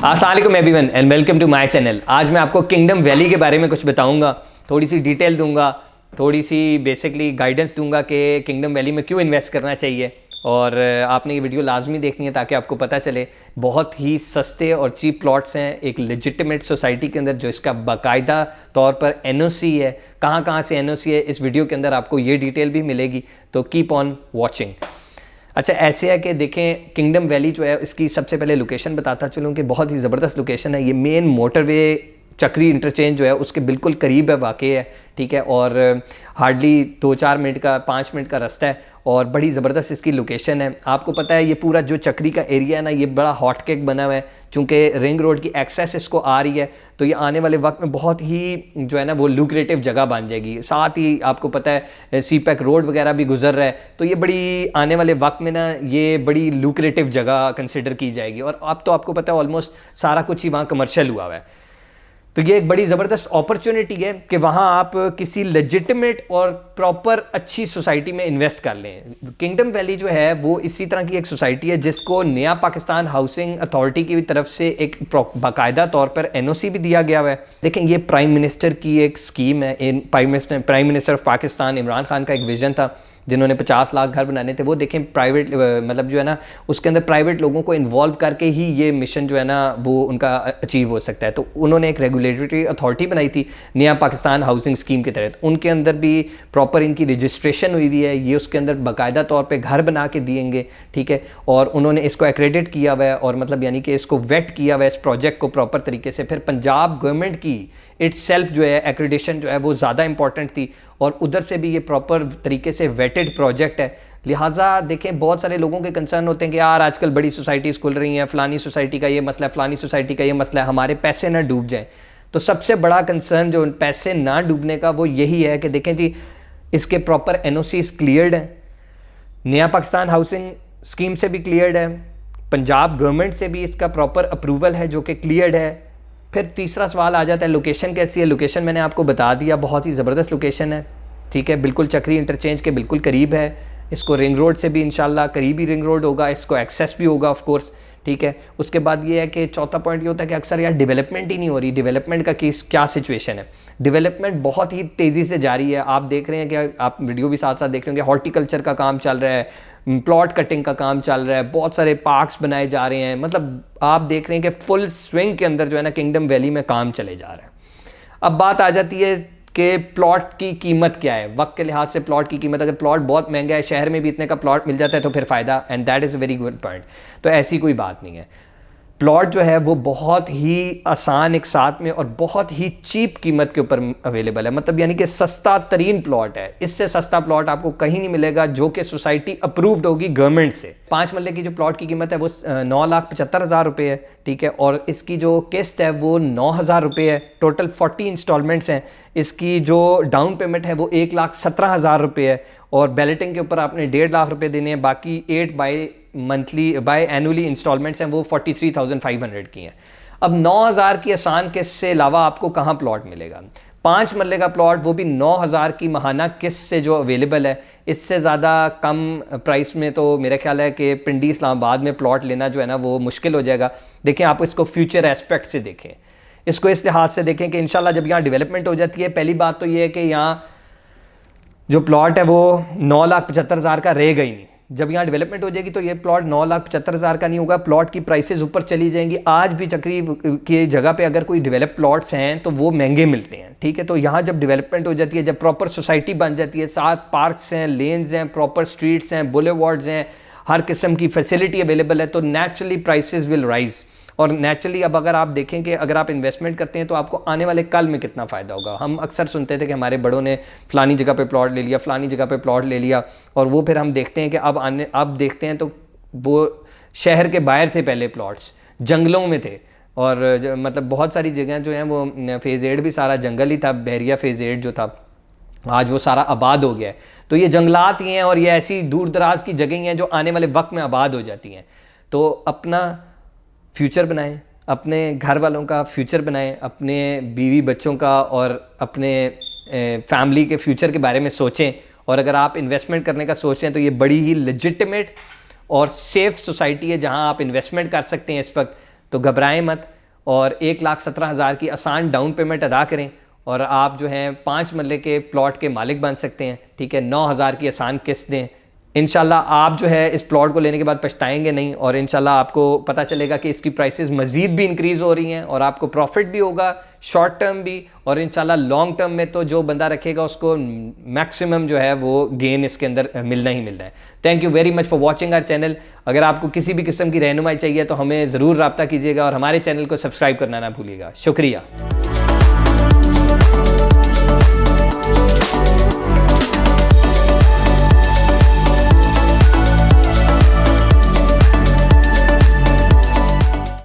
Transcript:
अस्सलाम वालेकुम everyone and welcome to my channel. आज मैं आपको किंगडम वैली के बारे में कुछ बताऊंगा, थोड़ी सी डिटेल दूंगा, थोड़ी सी बेसिकली गाइडेंस दूंगा कि किंगडम वैली में क्यों इन्वेस्ट करना चाहिए। और आपने ये वीडियो लाजमी देखनी है ताकि आपको पता चले बहुत ही सस्ते और चीप प्लॉट्स हैं एक लेजिटिमेट सोसाइटी के अंदर, जो इसका बाकायदा तौर पर एनओसी है। कहाँ कहाँ से एनओसी है, इस वीडियो के अंदर आपको ये डिटेल भी मिलेगी, तो कीप ऑन वॉचिंग। अच्छा, ऐसे है कि देखें किंगडम वैली जो है इसकी सबसे पहले लोकेशन बताता चलूँ कि बहुत ही ज़बरदस्त लोकेशन है। ये मेन मोटरवे चक्री इंटरचेंज जो है उसके बिल्कुल करीब है, वाकई है, ठीक है। और हार्डली 2-4 मिनट का 5 मिनट का रास्ता है और बड़ी ज़बरदस्त इसकी लोकेशन है। आपको पता है ये पूरा जो चक्री का एरिया है ना, ये बड़ा हॉट केक बना हुआ है। चूँकि रिंग रोड की एक्सेस इसको आ रही है तो ये आने वाले वक्त में बहुत ही जो है ना वो लुक्रेटिव जगह बन जाएगी। साथ ही आपको पता है सीपैक रोड वगैरह भी गुजर रहा है, तो ये बड़ी आने वाले वक्त में ना ये बड़ी लुक्रेटिव जगह कंसिडर की जाएगी। और अब तो आपको पता है ऑलमोस्ट सारा कुछ ही वहाँ कमर्शियल हुआ है, तो ये एक बड़ी ज़बरदस्त अपॉर्चुनिटी है कि वहाँ आप किसी लेजिटिमेट और प्रॉपर अच्छी सोसाइटी में इन्वेस्ट कर लें। किंगडम वैली जो है वो इसी तरह की एक सोसाइटी है जिसको नया पाकिस्तान हाउसिंग अथॉरिटी की तरफ से एक बाकायदा तौर पर एनओसी भी दिया गया हुआ है। देखें, ये प्राइम मिनिस्टर की एक स्कीम है। Prime minister of Pakistan Imran Khan का एक विजन था, जिन्होंने 50 लाख घर बनाने थे। वो देखें प्राइवेट मतलब जो है ना उसके अंदर प्राइवेट लोगों को इन्वॉल्व करके ही ये मिशन जो है ना वो उनका अचीव हो सकता है। तो उन्होंने एक रेगुलेटरी अथॉरिटी बनाई थी नया पाकिस्तान हाउसिंग स्कीम के तहत। उनके अंदर भी प्रॉपर इनकी रजिस्ट्रेशन हुई हुई है, ये उसके अंदर बाकायदा तौर पे घर बना के दिएंगे, ठीक है। और उन्होंने इसको एक्रेडिट किया हुआ है और मतलब यानी कि इसको वेट किया हुआ है इस प्रोजेक्ट को प्रॉपर तरीके से। फिर पंजाब गवर्नमेंट की इट्स सेल्फ जो है एक्रेडिटेशन जो है वो ज़्यादा इंपॉर्टेंट थी और उधर से भी ये प्रॉपर तरीके से वेटेड प्रोजेक्ट है। लिहाजा देखें, बहुत सारे लोगों के कंसर्न होते हैं कि यार आजकल बड़ी सोसाइटीज़ खुल रही हैं, फ़लानी सोसाइटी का ये मसला है, फ़लानी सोसाइटी का ये मसला है, हमारे पैसे ना डूब जाएं। तो सबसे बड़ा कंसर्न जो पैसे ना डूबने का वो यही है कि देखें जी इसके प्रॉपर एनओसीज क्लियर्ड है, नया पाकिस्तान हाउसिंग स्कीम से भी क्लियर्ड है, पंजाब गवर्नमेंट से भी इसका प्रॉपर अप्रूवल है जो कि क्लियर्ड है। फिर तीसरा सवाल आ जाता है लोकेशन कैसी है। लोकेशन मैंने आपको बता दिया, बहुत ही ज़बरदस्त लोकेशन है, ठीक है। बिल्कुल चक्री इंटरचेंज के बिल्कुल करीब है। इसको रिंग रोड से भी इंशाल्लाह करीबी रिंग रोड होगा, इसको एक्सेस भी होगा ऑफ कोर्स, ठीक है। उसके बाद ये है कि चौथा पॉइंट ये होता है कि अक्सर यार डेवलपमेंट ही नहीं हो रही। डेवलपमेंट का क्या सिचुएशन है? डेवलपमेंट बहुत ही तेज़ी से जारी है। आप देख रहे हैं कि आप वीडियो भी साथ साथ देख रहे होंगे, हॉर्टिकल्चर का काम चल रहा है, प्लॉट कटिंग का काम चल रहा है, बहुत सारे पार्क्स बनाए जा रहे हैं। मतलब आप देख रहे हैं कि फुल स्विंग के अंदर जो है ना किंगडम वैली में काम चले जा रहा है। अब बात आ जाती है कि प्लॉट की कीमत क्या है। वक्त के लिहाज से प्लॉट की कीमत, अगर प्लॉट बहुत महंगा है, शहर में भी इतने का प्लॉट मिल जाता है तो फिर फ़ायदा, and that is a very good point. तो ऐसी कोई बात नहीं है। प्लॉट जो है वो बहुत ही आसान एक साथ में और बहुत ही चीप कीमत के ऊपर अवेलेबल है। मतलब यानी कि सस्ता तरीन प्लॉट है। इससे सस्ता प्लॉट आपको कहीं नहीं मिलेगा जो कि सोसाइटी अप्रूव्ड होगी गवर्नमेंट से। 5 मरले की जो प्लॉट की कीमत है वो 9,75,000 रुपये है, ठीक है। और इसकी जो किस्त है वो 9,000 रुपये है। टोटल 40 इंस्टॉलमेंट्स हैं। इसकी जो डाउन पेमेंट है वो 1,17,000 रुपये है और बैलेटिंग के ऊपर आपने 1.5 लाख रुपये देने हैं। बाकी 8 बाय एनुअली इंस्टॉलमेंट्स हैं वो 43,500 की हैं। अब 9,000 की आसान किस्त से अलावा आपको कहाँ प्लॉट मिलेगा? 5 मरले का प्लॉट, वो भी 9,000 की महाना किस्त से जो अवेलेबल है। इससे ज़्यादा कम प्राइस में तो मेरा ख्याल है कि पिंडी इस्लामाबाद में प्लॉट लेना जो है ना वो मुश्किल हो जाएगा। देखें, आप इसको फ्यूचर एस्पेक्ट से देखें, इसको इस लिहाज से देखें कि इंशाल्लाह जब यहाँ डेवलपमेंट हो जाती है, पहली बात तो ये है कि यहाँ जो प्लॉट है वो 9,75,000 का रहेगा ही नहीं। जब यहाँ डेवलपमेंट हो जाएगी तो ये प्लॉट 9,75,000 का नहीं होगा। प्लॉट की प्राइसेस ऊपर चली जाएंगी। आज भी चक्री की जगह पे अगर कोई डेवलप प्लॉट्स हैं तो वो महंगे मिलते हैं, ठीक है। तो यहाँ जब डेवलपमेंट हो जाती है, जब प्रॉपर सोसाइटी बन जाती है, साथ पार्क्स हैं, लेन्स हैं, प्रॉपर स्ट्रीट्स हैं, बुलेवार्ड्स हैं, हर किस्म की फैसिलिटी अवेलेबल है, तो नेचुरली प्राइसेस विल राइज। और नेचुरली अब अगर आप देखें कि अगर आप इन्वेस्टमेंट करते हैं तो आपको आने वाले कल में कितना फ़ायदा होगा। हम अक्सर सुनते थे कि हमारे बड़ों ने फ़लानी जगह पे प्लॉट ले लिया, फ़लानी जगह पे प्लॉट ले लिया, और वो फिर हम देखते हैं कि अब देखते हैं तो वो शहर के बाहर थे, पहले प्लॉट्स जंगलों में थे। और मतलब बहुत सारी जगह जो हैं वो फेज़ 8 भी सारा जंगल ही था, बहरिया फेज़ 8 जो था, आज वो सारा आबाद हो गया है। तो ये जंगलात ही हैं और ये ऐसी दूर दराज की जगह हैं जो आने वाले वक्त में आबाद हो जाती हैं। तो अपना फ्यूचर बनाएं, अपने घर वालों का फ्यूचर बनाएं, अपने बीवी बच्चों का और अपने फैमिली के फ्यूचर के बारे में सोचें। और अगर आप इन्वेस्टमेंट करने का सोचें तो ये बड़ी ही लेजिटिमेट और सेफ़ सोसाइटी है जहां आप इन्वेस्टमेंट कर सकते हैं इस वक्त। तो घबराएं मत और 1,17,000 की आसान डाउन पेमेंट अदा करें और आप जो हैं 5 मरले के प्लॉट के मालिक बन सकते हैं। ठीक है, 9,000 की आसान किस्त दें। इंशाल्लाह आप जो है इस प्लॉट को लेने के बाद पछताएंगे नहीं और इंशाल्लाह आपको पता चलेगा कि इसकी प्राइसेस मज़ीद भी इंक्रीज़ हो रही हैं और आपको प्रॉफिट भी होगा शॉर्ट टर्म भी, और इंशाल्लाह लॉन्ग टर्म में तो जो बंदा रखेगा उसको मैक्सिमम जो है वो गेन इसके अंदर मिलना ही मिलना है। Thank you very much for watching our channel. अगर आपको किसी भी किस्म की रहनुमाई चाहिए तो हमें ज़रूर रब्ता कीजिएगा और हमारे चैनल को सब्सक्राइब करना ना भूलिएगा। शुक्रिया।